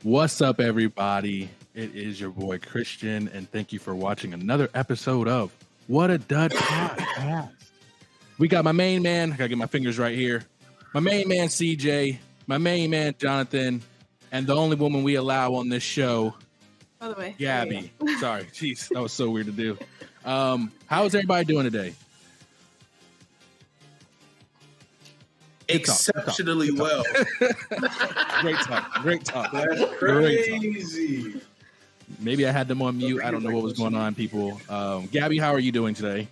What's up, everybody? It is your boy Christian, and thank you for watching another episode of Whattadud podcast. We got my main man. I gotta get my fingers right here. My main man CJ, my main man Jonathan, and the only woman we allow on this show, by the way, Gabby. Sorry, jeez, that was so weird to do. How's everybody doing today? Exceptionally well. Great talk. That's crazy. Maybe I had them on mute. I don't know what was going on, people. Gabby, how are you doing today?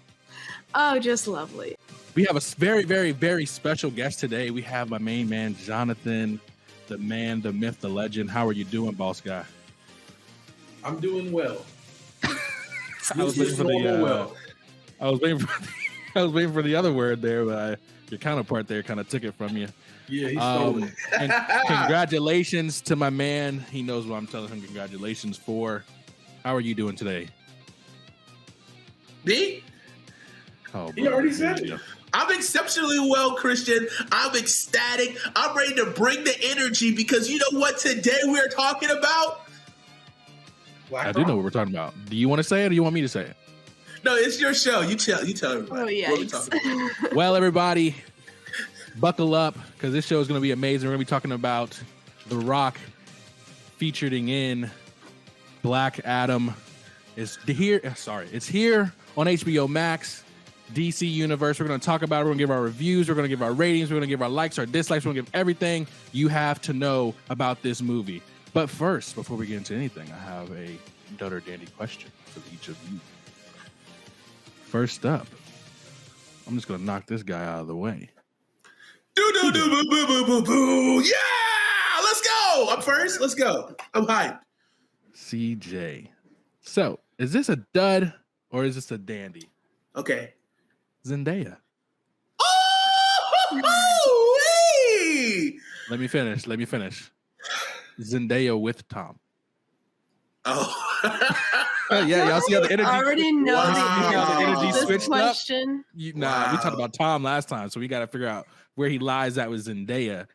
Oh, just lovely. We have a very, very, very special guest today. We have my main man, Jonathan, the man, the myth, the legend. How are you doing, boss guy? I'm doing well. I was waiting for the other word there, but your counterpart there kind of took it from you. Yeah, he stole it. And congratulations to my man. He knows what I'm telling him congratulations for. How are you doing today? Me? Oh, he already said it. I'm exceptionally well, Christian. I'm ecstatic. I'm ready to bring the energy because you know what today we're talking about? I do know what we're talking about. Do you want to say it or do you want me to say it? No, it's your show. You tell everybody. Oh, yeah. Well, everybody, buckle up because this show is going to be amazing. We're going to be talking about The Rock featuring in Black Adam. It's here on HBO Max, DC Universe. We're going to talk about it. We're going to give our reviews. We're going to give our ratings. We're going to give our likes, our dislikes. We're going to give everything you have to know about this movie. But first, before we get into anything, I have a Dud or Dandy question for each of you. First up, I'm just going to knock this guy out of the way. Do-do-do-boo-boo-boo-boo. Yeah! Let's go! I'm first. Let's go. I'm hyped. CJ. So, is this a dud or is this a dandy? Okay. Zendaya. Oh! Hey! Let me finish. Zendaya with Tom. Oh. Yeah, y'all see how the energy. I already know the energy switched question. up. We talked about Tom last time, so we got to figure out where he lies at with Zendaya.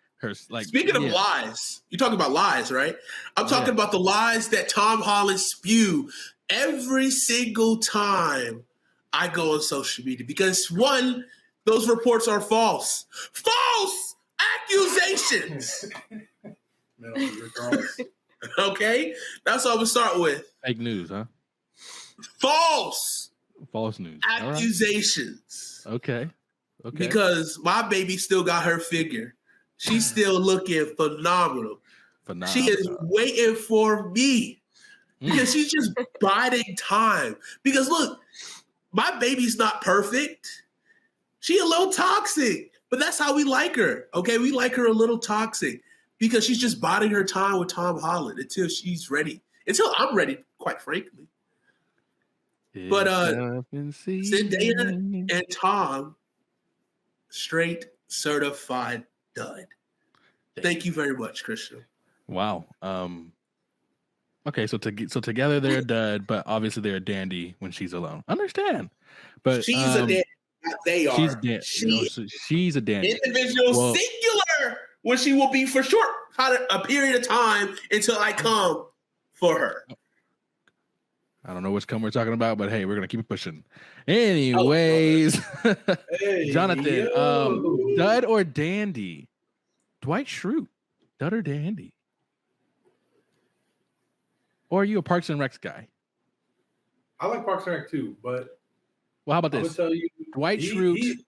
Speaking of lies, you're talking about lies, right? I'm talking about the lies that Tom Holland spew every single time I go on social media because one, those reports are false. False accusations. Okay, that's what I'm gonna start with. Fake news, huh? False news. Accusations. Right. Okay. Because my baby still got her figure. She's still looking phenomenal. She is waiting for me because she's just biding time. Because look, my baby's not perfect. She a little toxic, but that's how we like her. Okay, we like her a little toxic. Because she's just biding her time with Tom Holland until she's ready. Until I'm ready, quite frankly. But Zendaya and Tom, straight certified dud. Thank you very much, Christian. Wow. Okay, so together they're a dud, but obviously they're a dandy when she's alone. Understand? But she's a dandy. They are. She's a dandy. Individual singular. When she will be for short a period of time until I come for her. I don't know which come we're talking about, but hey, we're gonna keep it pushing. Anyways, Jonathan, dud or dandy? Dwight Schrute, dud or dandy? Or are you a Parks and Rec guy? I like Parks and Rec too, but how about this? Tell you, Dwight Schrute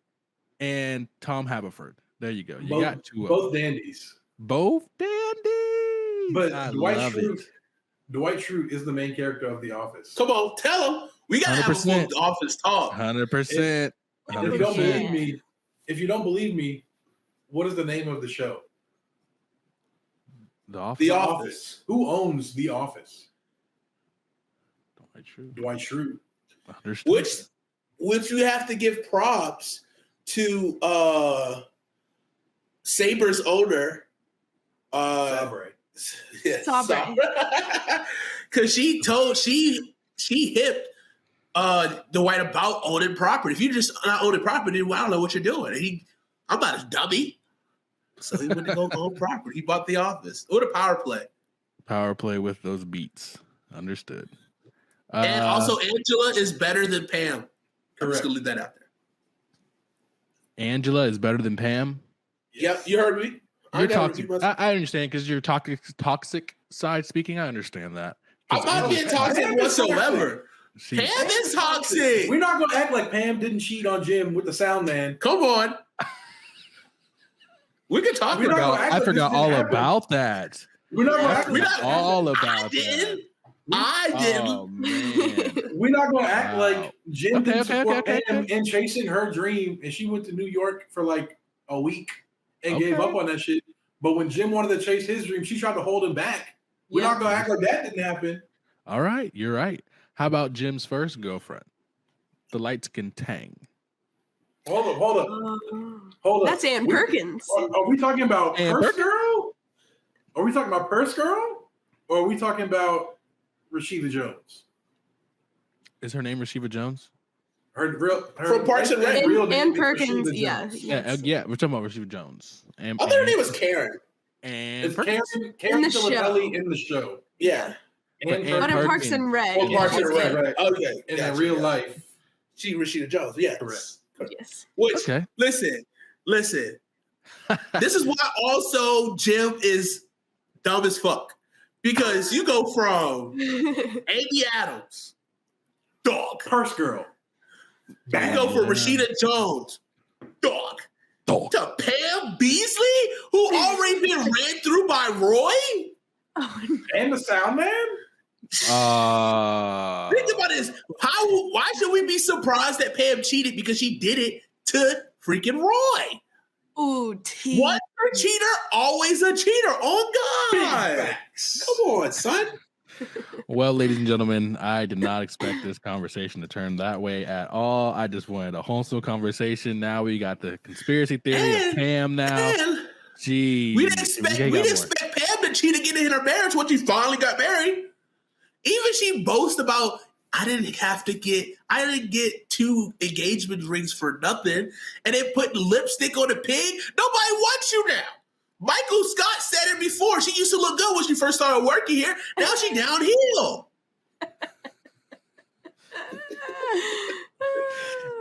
and Tom Haverford. There you go. You got two of both dandies. Both dandies. But Dwight Schrute is the main character of The Office. Come on, tell him. We gotta have a full Office talk. 100%. If you don't believe me, what is the name of the show? The Office. The Office. Who owns The Office? Dwight Schrute. Which you have to give props to Saber's owner, Sabre. Because she hipped Dwight about owning property. If you just not owning property, well, I don't know what you're doing. I'm not a dummy. So he went to go own property. He bought The Office. What a power play. Power play with those beats. Understood. And also, Angela is better than Pam. I'm just Correct. gonna leave that out there. Angela is better than Pam. Yep, you heard me. You're talking. I understand because you're toxic side speaking. I understand that. I'm not being toxic whatsoever. Pam is toxic. We're not gonna act like Pam didn't cheat on Jim with the sound man. Come on. We can talk about. I forgot all about that. We're not gonna act like all about I didn't. I didn't. Oh man. We're not gonna act like Jim didn't support Pam okay. in chasing her dream, and she went to New York for like a week and gave up on that shit. But when Jim wanted to chase his dream, she tried to hold him back. We're not gonna act like that didn't happen. All right, you're right. How about Jim's first girlfriend, the light skin Tang? Hold up. That's Ann Perkins. Are we talking about Ann Purse Girl? Are we talking about Purse Girl? Or are we talking about Rashida Jones? Is her name Rashida Jones? From Parks and Rec. Ann Perkins, yeah. We're talking about Rashida Jones. I thought her name was Karen. It's Karen Filippelli in the show. Yeah. But in Parks and Rec. Oh, Parks and Rec. Right. Okay. In real life. She Rashida Jones. Yeah. Correct. Yes. Which, listen. This is why also Jim is dumb as fuck. Because you go from Amy Adams, dog. Purse Girl. You go from Rashida Jones, dog. To Pam Beasley, who already been ran through by Roy. And the sound man? Think about this. Why should we be surprised that Pam cheated? Because she did it to freaking Roy. Ooh, Once a cheater, always a cheater. Oh God. Come on, son. Well, ladies and gentlemen, I did not expect this conversation to turn that way at all. I just wanted a wholesome conversation. Now we got the conspiracy theory of Pam now. Gee, we didn't expect Pam to cheat again in her marriage when she finally got married. Even she boasts about, I didn't get 2 engagement rings for nothing, and they put lipstick on a pig. Nobody wants you now. Michael Scott said it before. She used to look good when she first started working here. Now she downhill.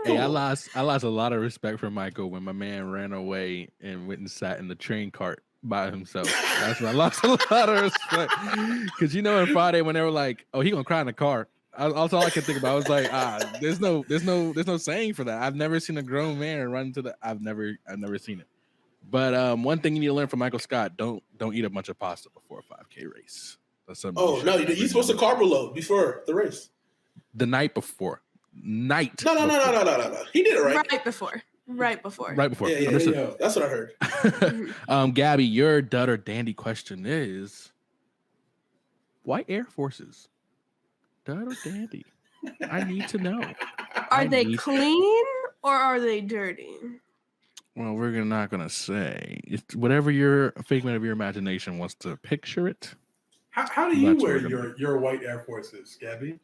Hey, I lost a lot of respect for Michael when my man ran away and went and sat in the train cart by himself. That's when I lost a lot of respect. Because in Friday when they were like, "Oh, he gonna cry in the car," that's all I could think about. I was like, there's no saying for that. I've never seen a grown man run to the. I've never seen it. But one thing you need to learn from Michael Scott: don't eat a bunch of pasta before a 5K race. That's something. Oh no, you're supposed to carb load before the race. The night before. No. He did it Right before. Yeah. That's what I heard. Gabby, your dud or dandy question is: White Air Forces, dud or dandy? I need to know. Are they clean or are they dirty? Well, we're not gonna say. It's whatever your figment of your imagination wants to picture it. How do you wear your white Air Forces, Gabby?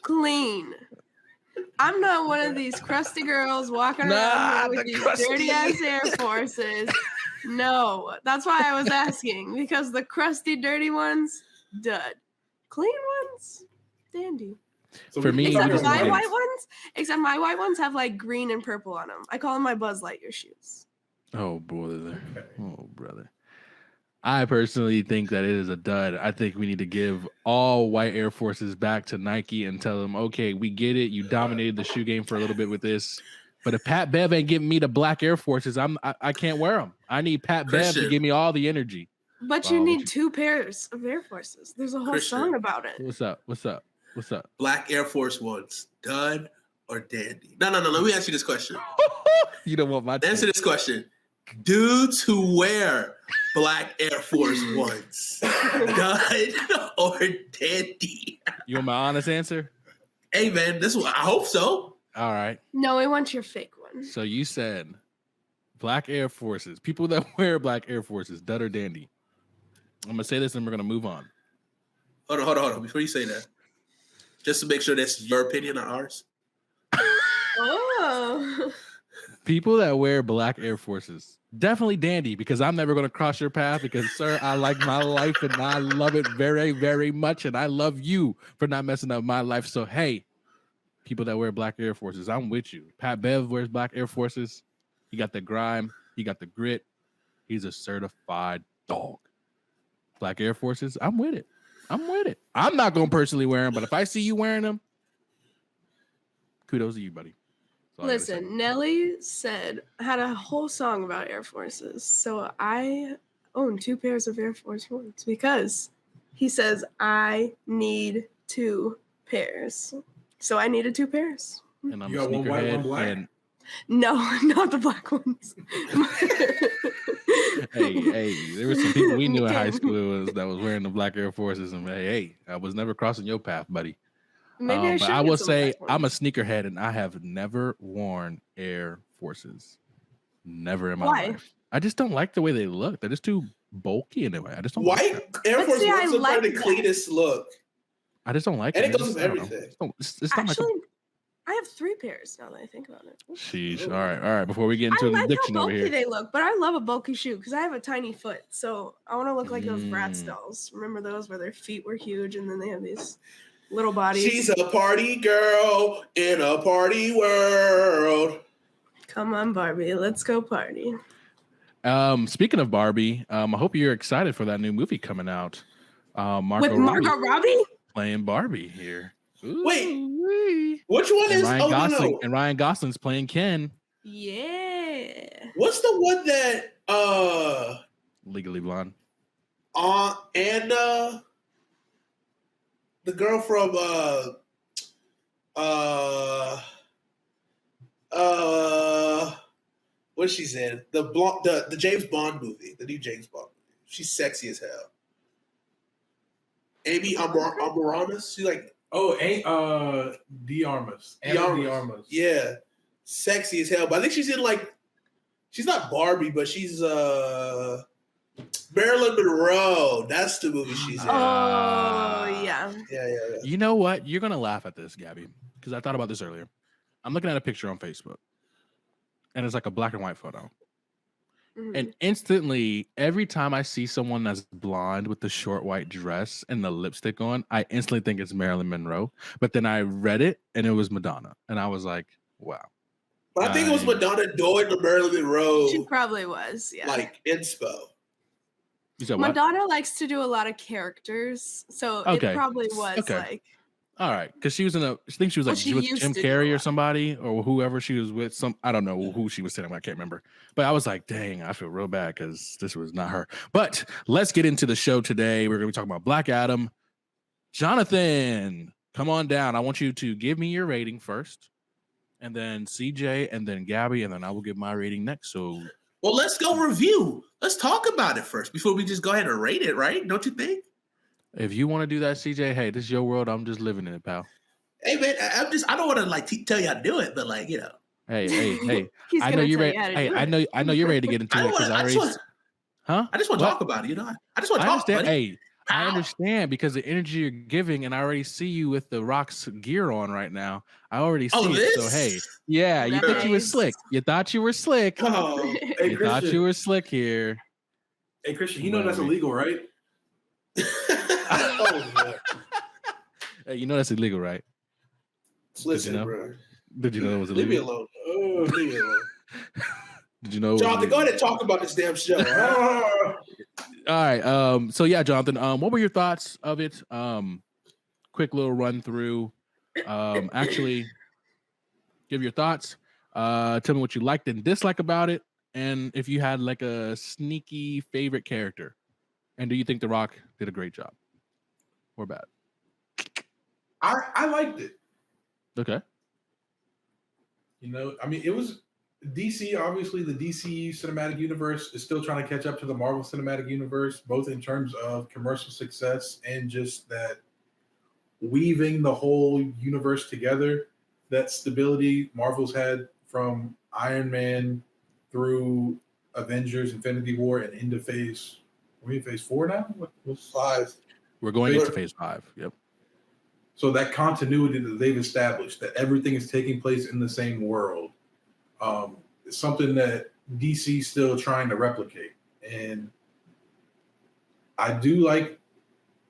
Clean. I'm not one of these crusty girls walking around with these dirty ass Air Forces. No, that's why I was asking, because the crusty, dirty ones, dud. Clean ones, dandy. So for me, except my white ones have like green and purple on them. I call them my Buzz Lightyear shoes. Oh brother. I personally think that it is a dud. I think we need to give all white Air Forces back to Nike and tell them, okay, we get it. You dominated the shoe game for a little bit with this, but if Pat Bev ain't giving me the black Air Forces, I can't wear them. I need Pat Bev to give me all the energy. But you need 2 pairs of Air Forces. There's a whole song about it. What's up? Black Air Force Ones, dud or dandy? No. Let me ask you this question. You don't want my answer this question. Dudes who wear Black Air Force Ones, dud or dandy? You want my honest answer? Hey man, this one, I hope so. All right. No, we want your fake one. So you said Black Air Forces. People that wear Black Air Forces, dud or dandy? I'm gonna say this and we're gonna move on. Hold on. Before you say that, just to make sure that's your opinion, not ours. Oh. People that wear black Air Forces, definitely dandy, because I'm never going to cross your path because, sir, I like my life and I love it very, very much. And I love you for not messing up my life. So, hey, people that wear black Air Forces, I'm with you. Pat Bev wears black Air Forces. He got the grime. He got the grit. He's a certified dog. Black Air Forces, I'm with it. I'm not going to personally wear them, but if I see you wearing them, kudos to you, buddy. Listen, Nelly had a whole song about Air Forces. So I own 2 pairs of Air Force Ones because he says I need 2 pairs. So I needed 2 pairs. And I'm a sneakerhead. And no, not the black ones. hey, there were some people we knew in high school that was wearing the black Air Forces, and hey, I was never crossing your path, buddy. Maybe but I will say I'm a sneakerhead, and I have never worn Air Forces. Never in my life. I just don't like the way they look. They're just too bulky in a way. I just don't White like Air Force Ones are probably the cleanest look. I just don't like it. And it goes with everything. It's actually, I have 3 pairs now that I think about it. Sheesh. All right. Before we get into an addiction over here. I like how bulky they look, but I love a bulky shoe because I have a tiny foot. So I want to look like those Bratz dolls. Remember those where their feet were huge and then they have these little bodies? She's a party girl in a party world. Come on, Barbie. Let's go party. Speaking of Barbie, I hope you're excited for that new movie coming out. With Margot Robbie? Playing Barbie here. Ooh, wait, which one is Ryan Gosling? And Ryan Gosling's playing Ken. Yeah. What's the one that Legally Blonde? And the girl from what she's in? The James Bond movie, the new James Bond movie. She's sexy as hell. Amy Armas. She's like De Armas. Yeah. Sexy as hell. But I think she's in she's not Barbie, but she's Marilyn Monroe. That's the movie she's in. Oh, yeah. Yeah. You know what? You're going to laugh at this, Gabby, because I thought about this earlier. I'm looking at a picture on Facebook, and it's like a black and white photo. Mm-hmm. And instantly, every time I see someone that's blonde with the short white dress and the lipstick on, I instantly think it's Marilyn Monroe. But then I read it, and it was Madonna. And I was like, wow. But I think it was Madonna doing the Marilyn Monroe. She probably was, yeah. Inspo. Madonna likes to do a lot of characters, so it probably was all right, because she was I think she was she was Jim Carrey or somebody or whoever she was with. I don't know who she was sitting with. I can't remember. But I was like, dang, I feel real bad because this was not her. But let's get into the show today. We're going to be talking about Black Adam. Jonathan, come on down. I want you to give me your rating first, and then CJ, and then Gabby, and then I will give my rating next. So, well, let's go review. Let's talk about it first before we just go ahead and rate it, right? Don't you think? If you want to do that, CJ, hey, this is your world. I'm just living in it, pal. Hey, man, I don't want to tell you how to do it, but Hey. I know you're ready. Hey, I know you're ready to get into it because I just want to talk about it. I just want to talk. Understand. Hey, I understand because the energy you're giving, and I already see you with the Rock's gear on right now. I already see it. So hey, yeah, you thought you were slick. You thought you were slick. Oh, hey, you thought you were slick here. Hey, Christian, you know that's illegal, right? Hey, you know that's illegal, right? Listen, bro. Did you know it was illegal? Leave me alone. Oh, leave me alone. Did you know? Jonathan, go ahead and talk about this damn show. All right. So yeah, Jonathan. What were your thoughts of it? Quick little run through. Actually, give your thoughts. Tell me what you liked and disliked about it, and if you had like a sneaky favorite character. And do you think The Rock did a great job or bad? I liked it. Okay. I mean, it was DC. Obviously, the DC cinematic universe is still trying to catch up to the Marvel cinematic universe, both in terms of commercial success and just that weaving the whole universe together. That stability Marvel's had from Iron Man through Avengers, Infinity War, and into Phase. We're in Phase 4 now? What's 5? We're going into Phase 5. Yep. So that continuity that they've established, that everything is taking place in the same world, something that DC's still trying to replicate. And I do like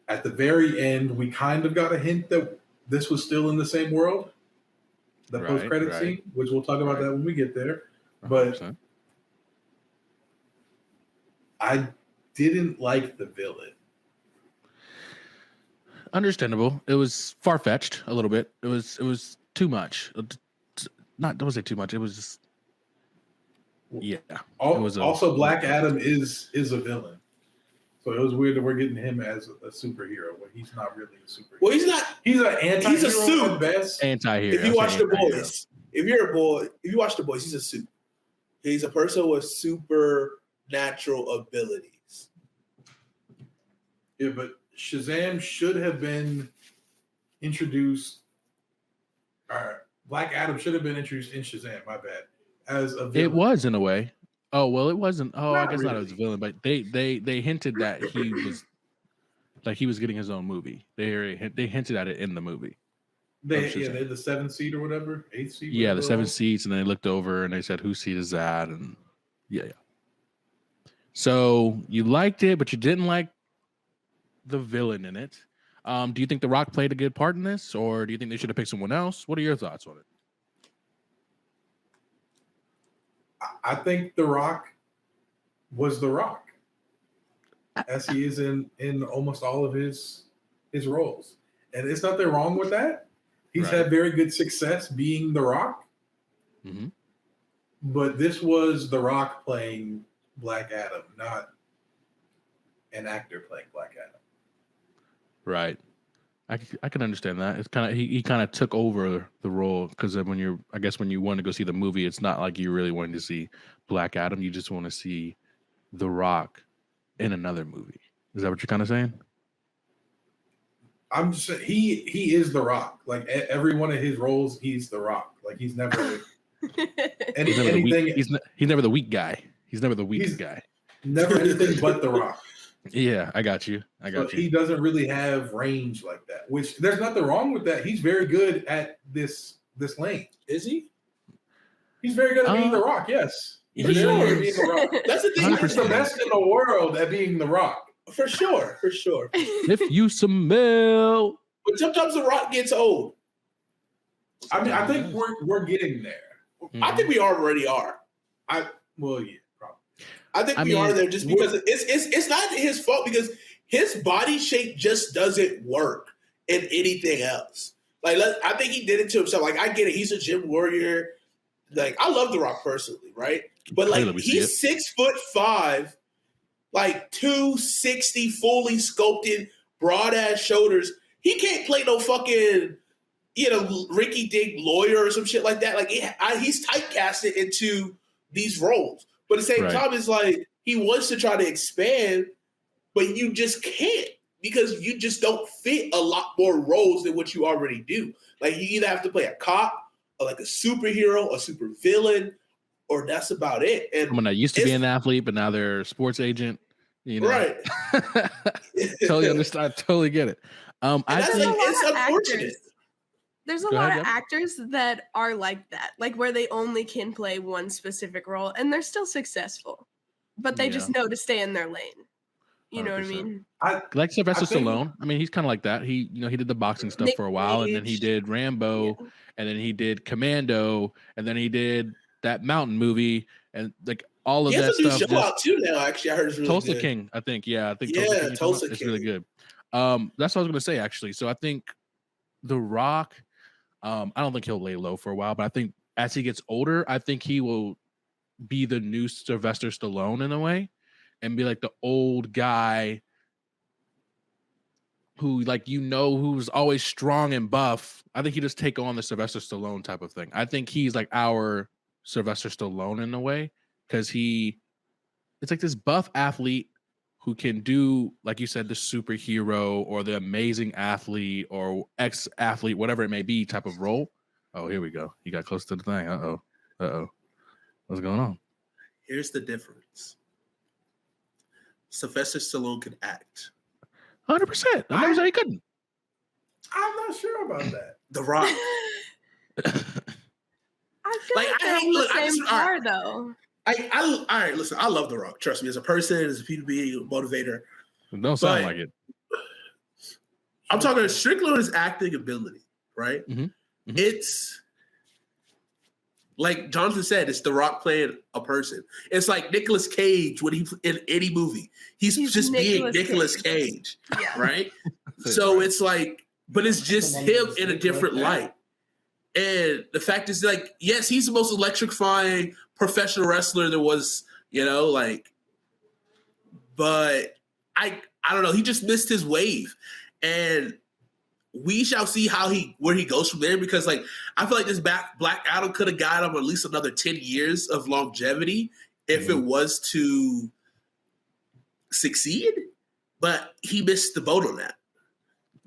at the very end, we kind of got a hint that this was still in the same world. The post-credit scene, which we'll talk about that when we get there. 100%. But I didn't like the villain. Understandable. It was far-fetched a little bit. It was too much. Don't say too much. It was just Also, Black Adam is a villain. So it was weird that we're getting him as a superhero when he's not really a superhero. Well, he's not. He's an anti-hero. He's a suit. Best. Anti-hero. If you watch The Boys, if you watch The Boys, he's a suit. He's a person with supernatural abilities. Yeah, but Shazam should have been introduced. Black Adam should have been introduced in Shazam. My bad. As a villain. It was in a way. Oh well, it wasn't. Oh, Not I guess really. not as a villain, but they hinted that he was getting his own movie. They hinted at it in the movie. They had the 7th seat or whatever, 8th seat. Yeah, the 7 seats, and then they looked over and they said, "Whose seat is that?" And yeah. So you liked it, but you didn't like the villain in it. Do you think The Rock played a good part in this, or do you think they should have picked someone else? What are your thoughts on it? I think The Rock was The Rock, as he is in almost all of his roles, and there's nothing wrong with that. He's had very good success being The Rock, but this was The Rock playing Black Adam, not an actor playing Black Adam. Right. I can understand that. It's kind of he kind of took over the role because when you want to go see the movie, it's not like you really wanting to see Black Adam. You just want to see The Rock in another movie. Is that what you're kind of saying? I'm just saying he is The Rock. Like every one of his roles, he's The Rock. Like he's never anything. He's never the weak guy. He's never the weak guy. Never anything but The Rock. Yeah, I got you. He doesn't really have range like that, which there's nothing wrong with that. He's very good at this lane. Is he? He's very good at being The Rock, yes. For sure. Being The Rock. That's the thing. He's the best in the world at being The Rock. For sure. If you smell. But sometimes The Rock gets old. I mean, I think we're getting there. I think we already are. Yeah. I think we are there just because it's not his fault because his body shape just doesn't work in anything else. Like I think he did it to himself. Like I get it, he's a gym warrior. Like I love The Rock personally, right? But like he's 6'5", like 260, fully sculpted, broad ass shoulders. He can't play no fucking Ricky Dick lawyer or some shit like that. Like he's typecasted into these roles. But at the same time, it's like he wants to try to expand, but you just can't because you just don't fit a lot more roles than what you already do. Like you either have to play a cop or like a superhero, a super villain, or that's about it. And someone that used to be an athlete, but now they're a sports agent. Right. Totally understand. Totally get it. I think it's unfortunate. There's a lot of actors that are like that, like where they only can play one specific role and they're still successful, but they just know to stay in their lane. You 100%. Know what I mean? Like Sylvester Stallone. I mean, he's kind of like that. He did the boxing stuff for a while, and then he did Rambo, and then he did Commando, and then he did that mountain movie, and like all of that stuff. He has a new show out too now. Actually, I heard it's really Tulsa good. King. I think. Yeah, I think. Tulsa King. It's really good. That's what I was gonna say actually. So I think The Rock. I don't think he'll lay low for a while, but I think as he gets older, I think he will be the new Sylvester Stallone in a way and be like the old guy who who's always strong and buff. I think he just take on the Sylvester Stallone type of thing. I think he's like our Sylvester Stallone in a way because it's like this buff athlete who can do, like you said, the superhero or the amazing athlete or ex-athlete, whatever it may be, type of role. Oh, here we go. You got close to the thing. Uh-oh. What's going on? Here's the difference. Sylvester Stallone can act. 100%. I never said he couldn't. I'm not sure about that. The Rock. I feel like they're on the same par, though. All right, listen, I love The Rock. Trust me, as a person, as a PBA motivator. It don't sound like it. I'm talking strictly on his acting ability, right? Mm-hmm. Mm-hmm. It's like Jonathan said, it's The Rock playing a person. It's like Nicolas Cage when he in any movie. He's just being Nicolas Cage, right? So it's like, but it's just him in a different light. And the fact is, like, yes, he's the most electrifying professional wrestler there was, but I don't know. He just missed his wave. And we shall see where he goes from there, because like I feel like this Black Adam could have got him at least another 10 years of longevity if it was to succeed, but he missed the boat on that.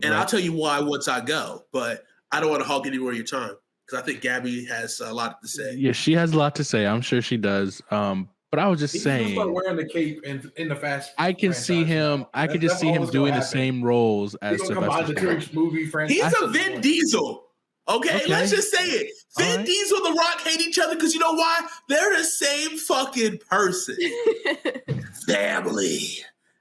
And I'll tell you why once I go, but I don't want to hog any more of your time because I think Gabby has a lot to say. Yeah, she has a lot to say. I'm sure she does. But I was just saying, start wearing the cape in the Fast. I can see him. I could just see him doing the same roles as Sylvester Stallone. Movie franchise. He's a Vin Diesel. Okay, let's just say it. Vin Diesel and The Rock hate each other because you know why? They're the same fucking person. Family.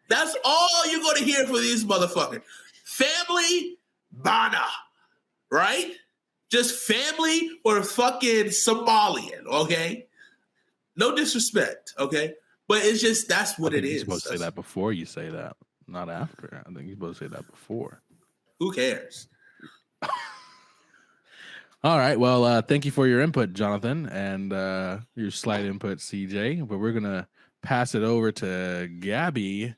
That's all you're going to hear from these motherfuckers. Family, Bana. Right? Just family or fucking Somalian. Okay? No disrespect, okay? But it's just, that's what it is. You're supposed to say that before you say that, not after. I think you're supposed to say that before. Who cares? All right. Well, thank you for your input, Jonathan, and your slight input, CJ. But we're going to pass it over to Gabby.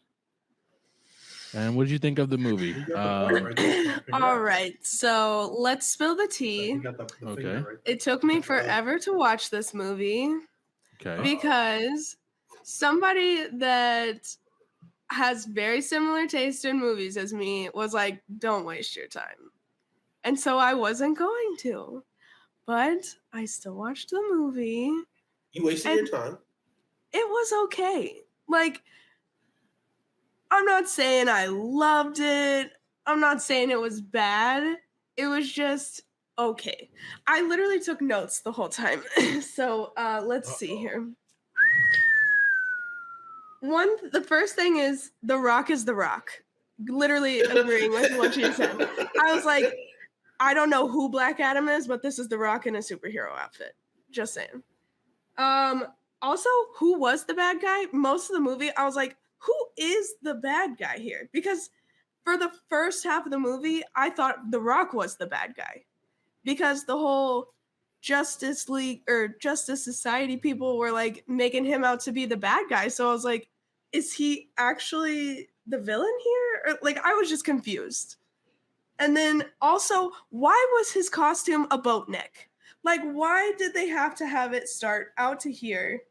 And what did you think of the movie? All right. So let's spill the tea. Okay. It took me forever to watch this movie. Okay. Because somebody that has very similar taste in movies as me was like, don't waste your time. And so I wasn't going to. But I still watched the movie. You wasted your time. It was okay. Like, I'm not saying I loved it. I'm not saying it was bad. It was just okay. I literally took notes the whole time. So let's see here. The first thing is The Rock is The Rock. Literally agreeing with what you said. I was like, I don't know who Black Adam is, but this is The Rock in a superhero outfit. Just saying. Also, who was the bad guy? Most of the movie, I was like, who is the bad guy here? Because for the first half of the movie, I thought The Rock was the bad guy. Because the whole Justice League or Justice Society people were like making him out to be the bad guy. So I was like, is he actually the villain here? Or, like, I was just confused. And then also, why was his costume a boat neck? Like, why did they have to have it start out to here?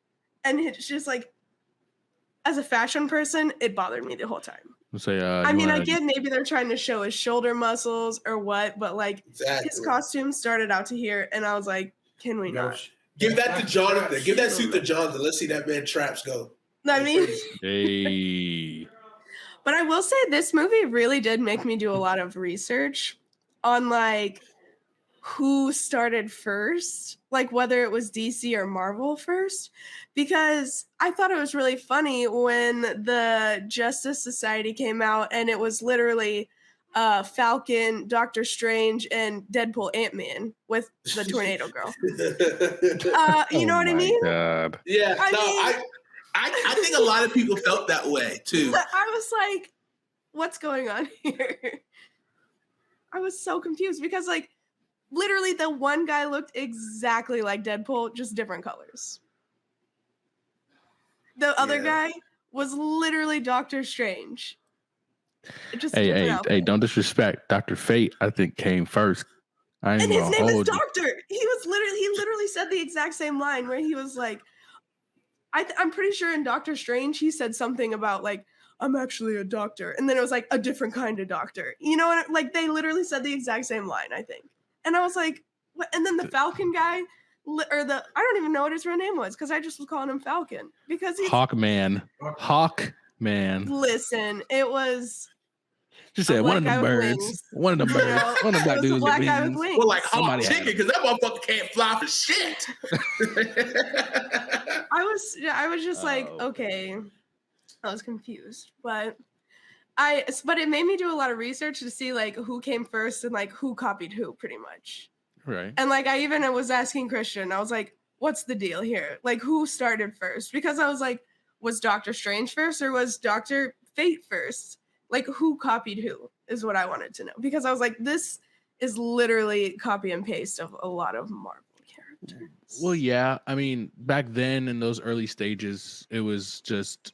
And it's just like, as a fashion person, it bothered me the whole time. Say, I mean, I get maybe they're trying to show his shoulder muscles or what, but like his costume started out to here, and I was like, can we not? Give that to Jonathan. Give that suit to Jonathan. Let's see that man traps go. I mean, hey. But I will say this movie really did make me do a lot of research on like who started first, like whether it was DC or Marvel first, because I thought it was really funny when the Justice Society came out and it was literally Falcon, Doctor Strange, and Deadpool Ant-Man with the Tornado Girl. You know what I mean? God. Yeah, I think a lot of people felt that way too. I was like, what's going on here? I was so confused because like literally the one guy looked exactly like Deadpool, just different colors. The other guy was literally Doctor Strange. Just hey, don't disrespect. Dr. Fate, I think, came first. And his name is Doctor. He literally said the exact same line where he was like, I'm pretty sure in Doctor Strange, he said something about like, I'm actually a doctor. And then it was like a different kind of doctor. You know what? Like they literally said the exact same line, I think. And I was like, what? And then the Falcon guy, I don't even know what his real name was because I just was calling him Falcon because he's Hawkman. Listen, it was She said one of them birds. Wings. One of them birds. One of them black dudes. Black guy with wings. Well, like hot chicken, because that motherfucker can't fly for shit. I was just like, okay. I was confused, but it made me do a lot of research to see like who came first and like who copied who, pretty much. Right. And like I even was asking Christian, I was like, what's the deal here? Like who started first? Because I was like, was Doctor Strange first or was Dr. Fate first? Like who copied who is what I wanted to know. Because I was like, this is literally copy and paste of a lot of Marvel characters. Well, yeah. I mean, back then in those early stages, it was just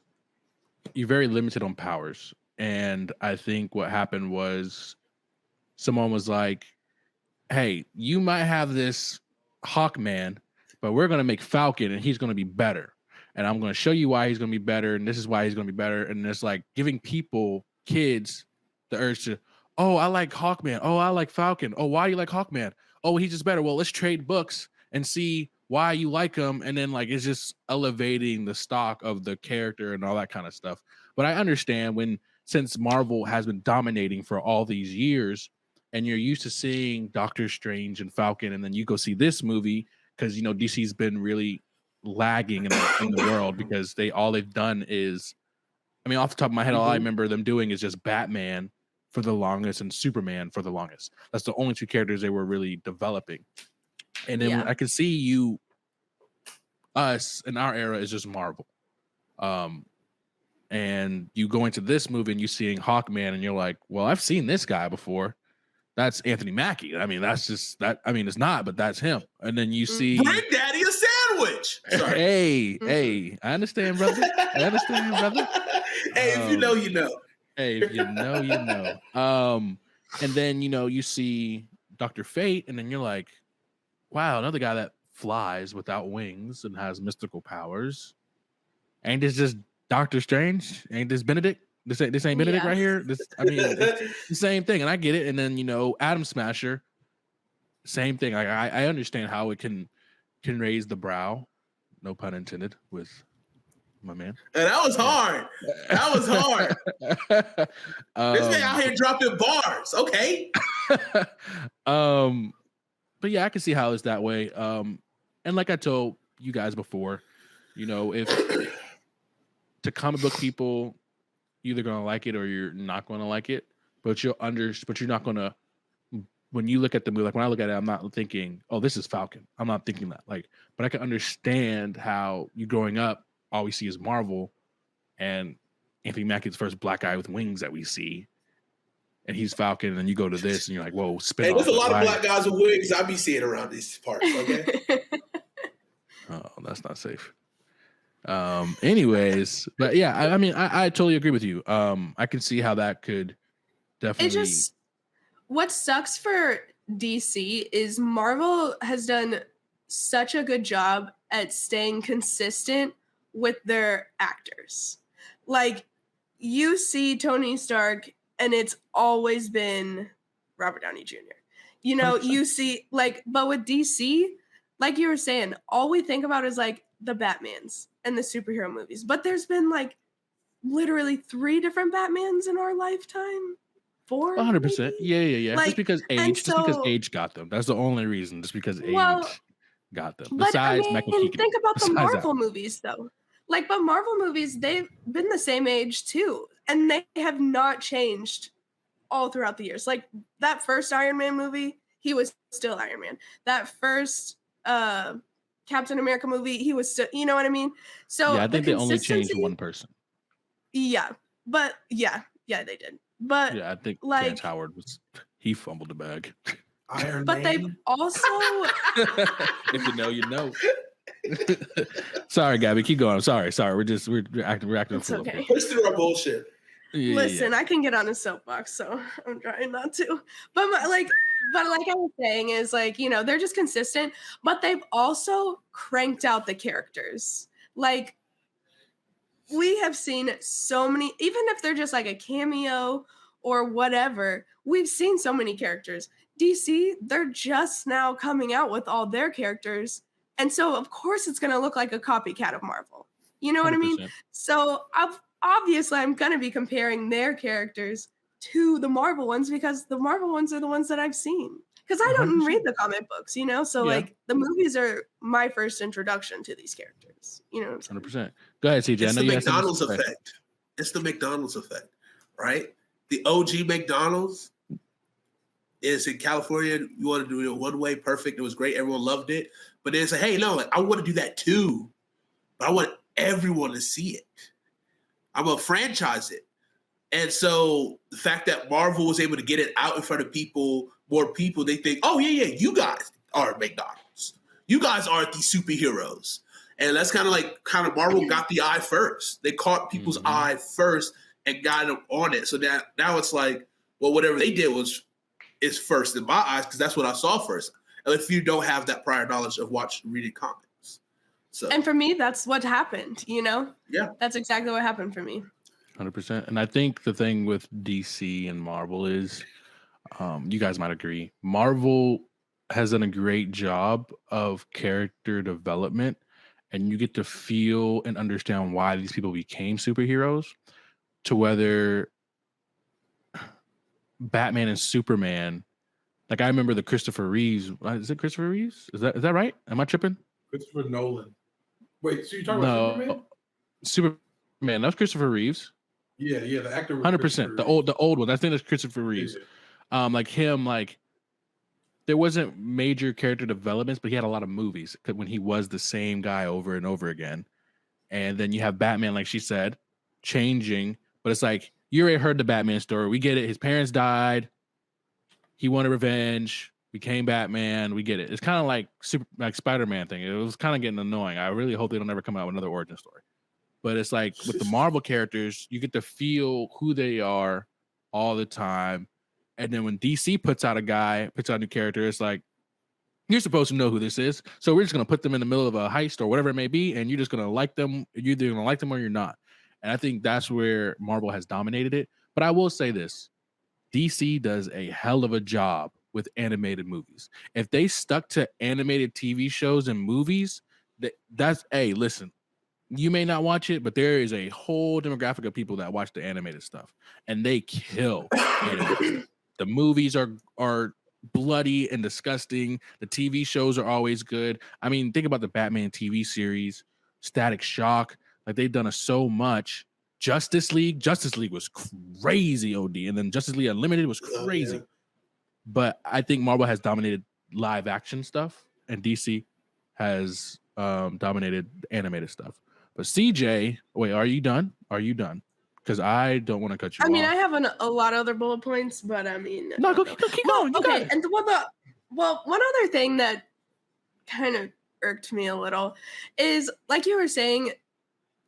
you're very limited on powers. And I think what happened was someone was like, hey, you might have this Hawkman, but we're going to make Falcon and he's going to be better. And I'm going to show you why he's going to be better. And this is why he's going to be better. And it's like giving kids, the urge to, oh, I like Hawkman. Oh, I like Falcon. Oh, why do you like Hawkman? Oh, he's just better. Well, let's trade books and see why you like him. And then like, it's just elevating the stock of the character and all that kind of stuff. But I understand since Marvel has been dominating for all these years and you're used to seeing Doctor Strange and Falcon, and then you go see this movie because, you know, DC's been really lagging in the world because all they've done is, I mean, off the top of my head, all I remember them doing is just Batman for the longest and Superman for the longest. That's the only two characters they were really developing. And then I can see us in our era is just Marvel. And you go into this movie and you seeing Hawkman and you're like, well, I've seen this guy before. That's Anthony Mackie. I mean, that's just that. I mean, it's not, but that's him. And then you see bring Daddy a sandwich. Sorry. Hey, I understand, brother. Hey, if you know, you know. Hey, if you know, you know. And then, you know, you see Dr. Fate, and then you're like, wow, another guy that flies without wings and has mystical powers. Ain't this just Doctor Strange? Ain't this Benedict? This ain't Benedict right here. It's the same thing, and I get it. And then, you know, Atom Smasher, same thing. I understand how it can raise the brow, no pun intended, with my man. And that was hard. This man out here dropping bars. Okay. But yeah, I can see how it's that way. And like I told you guys before, you know, if to comic book people, you're either gonna like it or you're not gonna like it. But you're not gonna. When you look at the movie, like when I look at it, I'm not thinking, "Oh, this is Falcon." I'm not thinking that. Like, but I can understand how you growing up, all we see is Marvel, and Anthony Mackie's the first black guy with wings that we see, and he's Falcon. And then you go to this, and you're like, "Whoa, spin off." There's a lot of black guys with wigs I be seeing around these parts. Okay. Oh, that's not safe. Anyways, but yeah, I mean, I totally agree with you. I can see how that could definitely. What sucks for DC is Marvel has done such a good job at staying consistent with their actors. Like, you see Tony Stark, and it's always been Robert Downey Jr. You know, you see, like, but with DC, like you were saying, all we think about is like the Batmans and the superhero movies. But there's been like literally 3 different Batmans in our lifetime. 4? 100%. Yeah. Like, just because age got them. That's the only reason. Just because age got them. But Besides, I mean, think about the Marvel movies though. Like, but Marvel movies, they've been the same age too, and they have not changed all throughout the years. Like that first Iron Man movie, he was still Iron Man. That first Captain America movie, he was still, you know what I mean? So yeah, I think they only changed one person. Yeah, but yeah, they did. But yeah, I think like Terrence Howard he fumbled the bag. Iron but Man. they've also if you know, you know. Sorry, Gabby, keep going. Sorry. We're acting. It's okay. Push through our bullshit. Yeah, Listen, I can get on a soapbox, so I'm trying not to. But like I was saying is like, you know, they're just consistent, but they've also cranked out the characters. Like, we have seen so many, even if they're just like a cameo or whatever, we've seen so many characters. DC, they're just now coming out with all their characters. And so, of course, it's going to look like a copycat of Marvel. You know what 100%. I mean? So, obviously, I'm going to be comparing their characters to the Marvel ones because the Marvel ones are the ones that I've seen. Because I don't 100%. read the comic books, you know? So, like, the movies are my first introduction to these characters. You know what I'm saying? 100%. Go ahead, CJ. It's I know the you had something McDonald's to say. effect. It's the McDonald's effect, right? The OG McDonald's is in California. You want to do it one way, perfect. It was great. Everyone loved it. But then it's like, hey, no, like, I want to do that too. But I want everyone to see it. I'm going to franchise it. And so the fact that Marvel was able to get it out in front of people, more people, they think, oh, yeah, you guys are McDonald's. You guys aren't these superheroes. And that's kind of Marvel got the eye first. They caught people's eye first and got them on it. So now it's like, well, whatever they did is first in my eyes because that's what I saw first. And if you don't have that prior knowledge of reading comics. So. And for me, that's what happened, you know? Yeah. That's exactly what happened for me. 100%. And I think the thing with DC and Marvel is, you guys might agree, Marvel has done a great job of character development, and you get to feel and understand why these people became superheroes. To whether Batman and Superman, like I remember the Christopher Reeves. Is it Christopher Reeves? Is that right? Am I tripping? Christopher Nolan. Wait, so you're talking about Superman? Superman. That's Christopher Reeves. Yeah, the actor. 100%. The old one. I think that's Christopher Reeves. Yeah. Like him, like there wasn't major character developments, but he had a lot of movies when he was the same guy over and over again. And then you have Batman, like she said, changing, but it's like you already heard the Batman story. We get it. His parents died. He wanted revenge. Became Batman. We get it. It's kind of like Spider-Man thing. It was kind of getting annoying. I really hope they don't ever come out with another origin story. But it's like with the Marvel characters, you get to feel who they are all the time. And then when DC puts out a new character, it's like, you're supposed to know who this is. So we're just going to put them in the middle of a heist or whatever it may be. And you're just going to like them. You're either going to like them or you're not. And I think that's where Marvel has dominated it. But I will say this. DC does a hell of a job with animated movies. If they stuck to animated TV shows and movies, listen, you may not watch it, but there is a whole demographic of people that watch the animated stuff, and they kill animated. The movies are bloody and disgusting. The TV shows are always good. I mean, think about the Batman TV series, Static Shock. Like they've done so much. Justice League was crazy, OD, and then Justice League Unlimited was crazy. Yeah. But I think Marvel has dominated live action stuff, and DC has dominated animated stuff. But CJ, wait, are you done? Because I don't want to cut you off. I mean, I have a lot of other bullet points, but I mean... No, keep going. Okay, and one other thing that kind of irked me a little is, like you were saying,